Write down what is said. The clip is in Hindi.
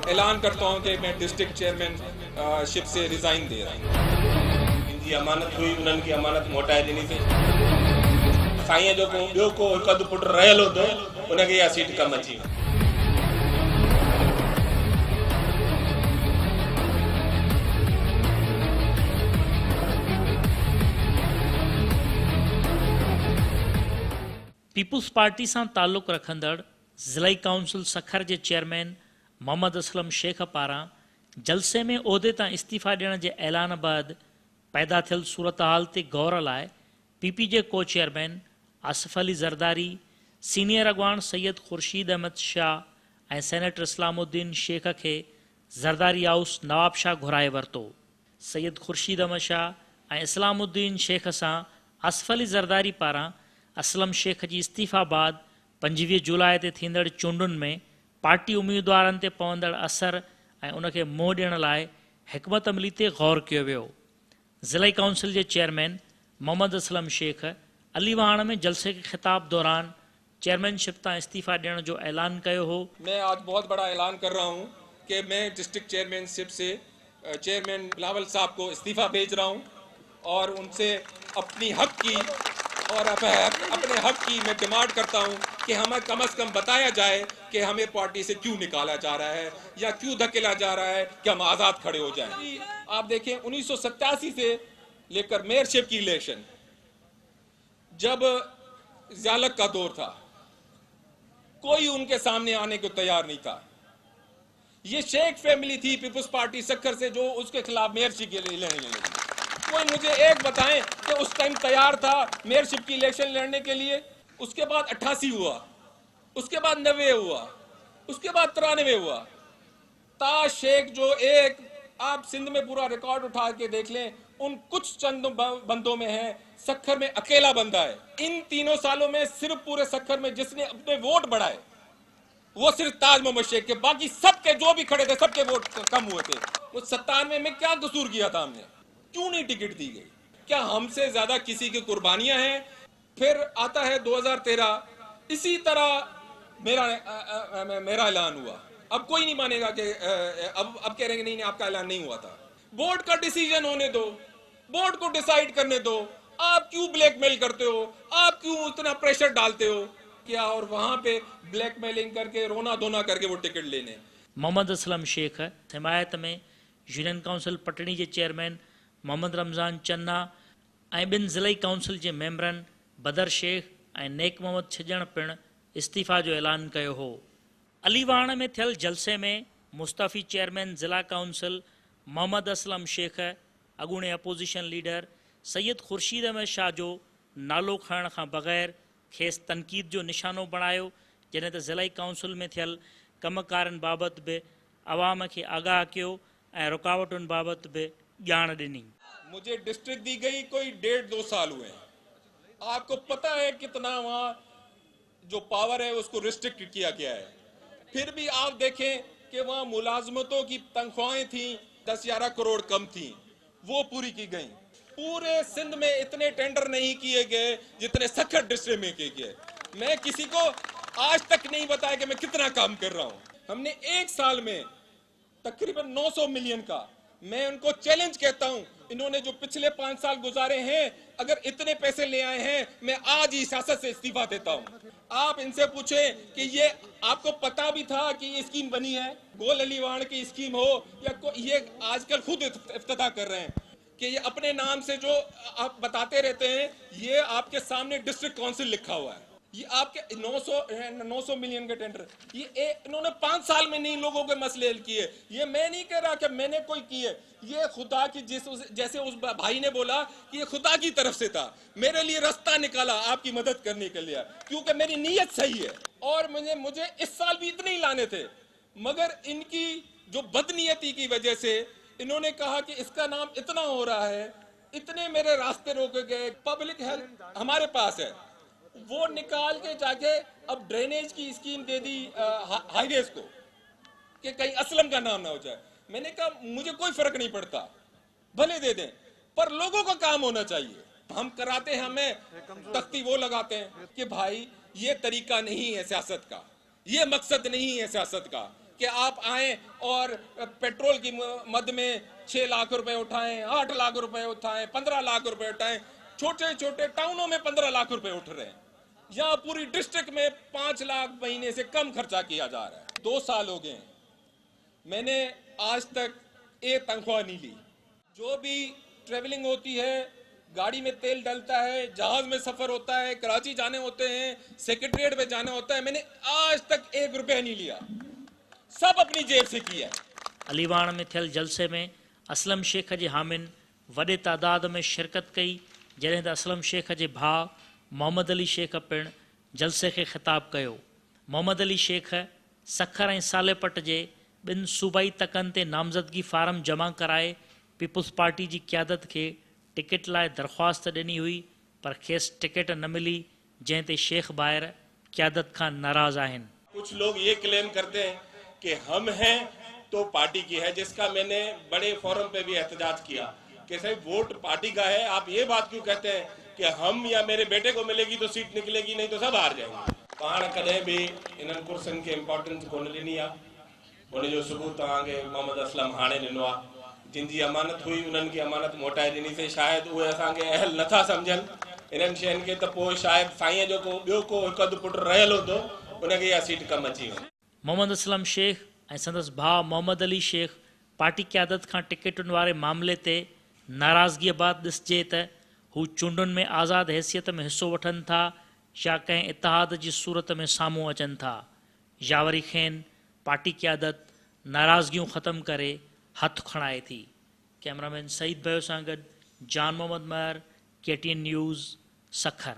ऐलान करता हूं कि मैं डिस्ट्रिक्ट चेयरमैन शिप से रिजाइन दे रहा हूं। इनकी अमानत हुई, उन्हनि की अमानत मोटाए ॾिनी थी। साईं जो को ॿियो को हिकु अधु पुटु रहियल हूंदो उनखे इहा सीट कमु अची। पीपुल्स पार्टी से ताल्लुक़ रखंदड़ ज़िलाई काउंसिल सखर के चेयरमैन मोहम्मद असलम शेख पारां जलसे में उहदे तां इस्तीफ़ा ॾियण के ऐलान बाद पैदा थियल सूरत हाल ते गौर लाइ पीपी जे को चेयरमैन आसिफ अली ज़रदारी, सीनियर अॻवान सैयद ख़ुर्शीद अहमद शाह ऐं सेनेटर इस्लामुद्दीन शेख के ज़रदारी हाउस नवाब शाह घुराए वरितो। सैयद ख़ुर्शीद अहमद शाह ऐं इस्लामुद्दीन शेख सां आसिफ अली ज़रदारी पारां असलम शेख की इस्तीफ़ा बाद 25 जुलाई ते थींदड़ चूंडुनि में पार्टी उम्मीदवारनि ते पवंदड़ असर ऐं उनखे मोह ॾियण लाइ हिकमत अमली ते गौर कयो वियो। ज़िलाई काउंसिल के चेयरमैन मोहम्मद असलम शेख अलीवाण में जलसे के खिताब दौरान चेयरमैनशिप तां इस्तीफ़ा ॾियण जो ऐलान कयो हो। मैं आज बहुत बड़ा ऐलान कर रहा हूं कि मैं डिस्ट्रिक्ट चेयरमैनशिप से चेयरमैन बिलावल साहब को इस्तीफ़ा भेज रहा हूं और उनसे अपने हक की मैं डिमांड करता हूं कि हमें कम से कम बताया जाए कि हमें पार्टी से क्यों निकाला जा रहा है या क्यों धकेला जा रहा है कि हम आज़ाद खड़े हो जाएं। आप देखें 1987 से लेकर मेयरशिप की इलेक्शन जब ज़ियालक का दौर था, कोई उनके सामने आने को तैयार नहीं था। ये शेख फैमिली थी पीपुल्स पार्टी सक्खर से जो उसके खिलाफ मेयरशिप के लिए लड़ने लगी। कोई मुझे एक बताएं कि उस टाइम तैयार था मेयरशिप की इलेक्शन लड़ने के लिए। उसके बाद 88 हुआ, उसके बाद 90 हुआ, उसके बाद 93 हुआ। ताज शेख जो एक आप सिंध में पूरा रिकॉर्ड उठा के देख लें, उन कुछ चंद बंदों में है, सक्खर में अकेला बंदा है। इन तीनों सालों में सिर्फ पूरे सक्खर में जिसने अपने वोट बढ़ाए वो सिर्फ ताज मोहम्मद शेख के, बाकी सबके जो भी खड़े थे सबके वोट कम हुए थे। वो 97 में क्या कसूर किया था हमने, क्यों नहीं टिकट दी गई? क्या हमसे ज्यादा किसी की कुर्बानियां हैं? फिर आता है 2013, इसी तरह मेरा ऐलान हुआ। अब कोई नहीं मानेगा कि अब कह रहे हैं नहीं आपका ऐलान नहीं हुआ था। बोर्ड का डिसीजन होने दो, बोर्ड को डिसाइड करने दो। आप क्यों ब्लैकमेल करते हो? आप क्यों इतना प्रेशर डालते हो क्या? और वहां पे ब्लैकमेलिंग करके रोना धोना करके वो टिकट लेने। मोहम्मद असलम शेख हिमायत में यूनियन काउंसिल पटनी के चेयरमैन मोहम्मद रमज़ान चन्ना ऐं ॿिनि ज़िलाई काउंसिल के मेंबरनि बदर शेख ऐं नेक मोहम्मद छजण पिण इस्तीफ़ा जो ऐलान कयो हो। अलीवाण में थियल जलसे में मुस्तफ़ी चेयरमैन ज़िला काउंसिल मोहम्मद असलम शेख अॻूणे अपोजिशन लीडर सैयद ख़ुर्शीद अहमद शाह जो नालो खणण खां बग़ैर खेसि तनक़ीद जो निशानो बणायो, जॾहिं त ज़िलाई काउंसिल में थियल कमकारनि बाबति बि अवाम खे आगाह कयो ऐं रुकावटुनि बाबति बि ॼाण ॾिनी। मुझे डिस्ट्रिक्ट दी गई कोई 1.5-2 साल हुए हैं। आपको पता है कितना वहां जो पावर है उसको रिस्ट्रिक्ट किया गया है। फिर भी आप देखें कि वहां मुलाजमतों की तनख्वाहें थी 10-11 करोड़ कम थी, वो पूरी की गई। पूरे सिंध में इतने टेंडर नहीं किए गए जितने सक्खर डिस्ट्रिक्ट में किए गए। मैं किसी को आज तक नहीं बताया कि मैं कितना काम कर रहा हूं। हमने एक साल में तकरीबन 900 मिलियन का, मैं उनको चैलेंज कहता हूं, इन्होंने जो पिछले 5 साल गुजारे हैं, अगर इतने पैसे ले आए हैं, मैं आज ही सियासत से इस्तीफा देता हूं। आप इनसे पूछें कि ये आपको पता भी था कि ये स्कीम बनी है, गोल अलीवाण की स्कीम हो या ये आजकल खुद इफ्तिताह कर रहे हैं कि ये अपने नाम से जो आप बताते रहते हैं, ये आपके सामने डिस्ट्रिक्ट काउंसिल लिखा हुआ है। ये आपके 900 मिलियन के टेंडर, ये इन्होंने 5 साल में नहीं लोगों के मसले हल किए। ये मैं नहीं कह रहा कि मैंने कोई किए, ये खुदा की जैसे उस भाई ने बोला कि ये खुदा की तरफ से था, मेरे लिए रास्ता निकाला आपकी मदद करने के लिए, क्योंकि मेरी नीयत सही है। और मुझे इस साल भी इतने ही लाने थे, मगर इनकी जो बदनीयती की वजह से इन्होंने कहा कि इसका नाम इतना हो रहा है, इतने मेरे रास्ते रोके गए। पब्लिक हेल्थ हमारे पास है, वो निकाल के जाके अब ड्रेनेज की स्कीम दे दी हाईवेज को कि कहीं असलम का नाम ना हो जाए। मैंने कहा मुझे कोई फर्क नहीं पड़ता, भले दे दें, पर लोगों का काम होना चाहिए। हम कराते हैं, हमें तख्ती वो लगाते हैं कि भाई ये तरीका नहीं है सियासत का, ये मकसद नहीं है सियासत का। कि आप आए और पेट्रोल की मद में 6 लाख रुपए उठाएं, 8 लाख रुपए उठाएं, 15 लाख रुपए उठाएं। छोटे छोटे टाउनों में 15 लाख रुपए उठ रहे हैं, यहाँ पूरी डिस्ट्रिक्ट में 5 लाख महीने से कम खर्चा किया जा रहा है। 2 साल हो गए, मैंने आज तक एक तनख्वाह नहीं ली। जो भी ट्रेवलिंग होती है, गाड़ी में तेल डलता है, जहाज में सफर होता है, कराची जाने होते हैं, सेक्रेटरिएट में जाना होता है, मैंने आज तक 1 रुपया नहीं लिया, सब अपनी जेब से किया। अलीवाण में थियल जलसे में असलम शेख जे हामिन वॾे तादाद में शिरकत कई, जॾहिं त असलम शेख जे भाउ मोहम्मद अली शेख पिणु जलसे खे ख़िताब कयो। मोहम्मद अली शेख सखर ऐं सालेपट जे ॿिनि सूबाई तकनि ते नामज़दगी फारम जमा कराए पीपुल्स पार्टी जी क़यादत खे टिकट लाइ दरख़्वास्त ॾिनी हुई, पर खेसि टिकट न मिली, जंहिं ते शेख ॿाहिरि क़यादत खां नाराज़ आहिनि। कुछ लोग ये क्लेम करते हैं कि हम हैं तो पार्टी की है, जिसका मैंने बड़े फोरम पे भी एहतजाज किया कि साहब वोट पार्टी का है, आप ये बात क्यों कहते हैं कि हम या मेरे बेटे को मिलेगी तो सीट निकलेगी, नहीं तो सब हार जाएंगे। पाण कदें भी इन्हनि कुर्सियुनि खे इम्पोर्टेंस कोन ॾिनी आहे, उन जो सबूत तव्हांखे मोहम्मद असलम हाणे ॾिनो आहे। जिन जी अमानत हुई उन्हनि खे अमानत मोटाए ॾिनीसीं, शायदि उहे असांखे अहल नथा सम्झनि इन्हनि शयुनि खे, त पोइ शायदि साईं जो को ॿियो को हिकु अधु पुटु रहियल हूंदो, उनखे इहा सीट कमु अची वञे। मोहम्मद असलम शेख ऐं संदसि भाउ मोहम्मद अली शेख पार्टी क़यादत खां टिकटुनि वारे मामले ते नाराज़गीअ बाबति ॾिसिजे त हू चूंडुनि में आज़ादु हैसियत में हिसो वठनि था या कंहिं इतिहाद जी सूरत में साम्हूं अचनि था, या वरी खेनि पार्टी क़यादत नाराज़गियूं ख़तमु करे हथु खणाए थी। कैमरामैन सईद भयो सां गॾु जान मोहम्मद महर, KTN न्यूज़, सखर।